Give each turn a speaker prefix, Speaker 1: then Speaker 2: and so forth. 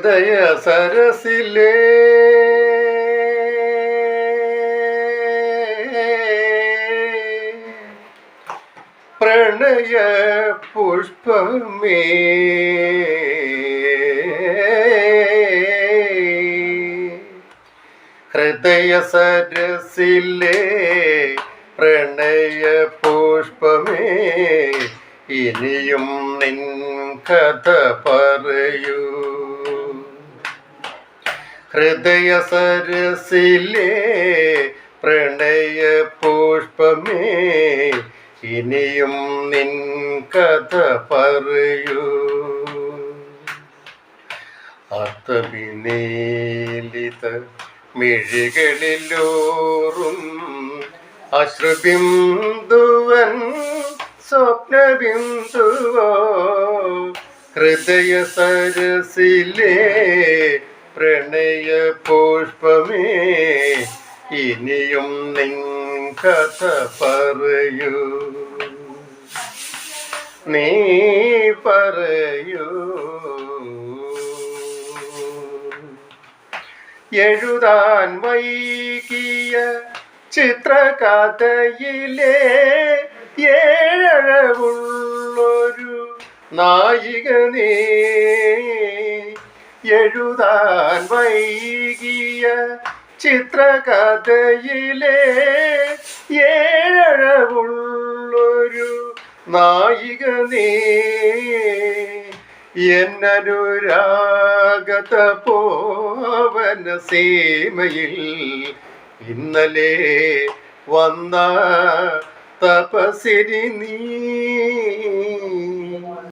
Speaker 1: ഹൃദയ സരസിലേ പ്രണയ പുഷ്പമേ ഹൃദയ സരസിലേ പ്രണയ പുഷ്പമേ ഇനിയും നിൻ കഥ പറയൂ. ഹൃദയ സരസിലേ പ്രണയ പുഷ്പമേ ഇനിയും നിൻ കഥ പറയൂ. അർത്ഥവിനീലിത മിഴികളിലൂറും അശ്രുബിന്ദുവൻ സ്വപ്നബിന്ദുവോ ഹൃദയ സരസിലേ പ്രണയ പുഷ്പമേ ഇനിയും നിൻ കഥ പറയൂ. നീ പറയൂ. എഴുതാൻ വൈകിയ ചിത്രകഥയിലെ ഏഴഴകുള്ളൊരു നായിക നീ. എഴുതാൻ വൈകിയ ചിത്രകഥയിലെ ഏഴഴകുള്ളൊരു നായിക നീ. എന്നനുരാഗത പോവന സീമയിൽ ഇന്നലെ വന്ന തപസിരി നീ.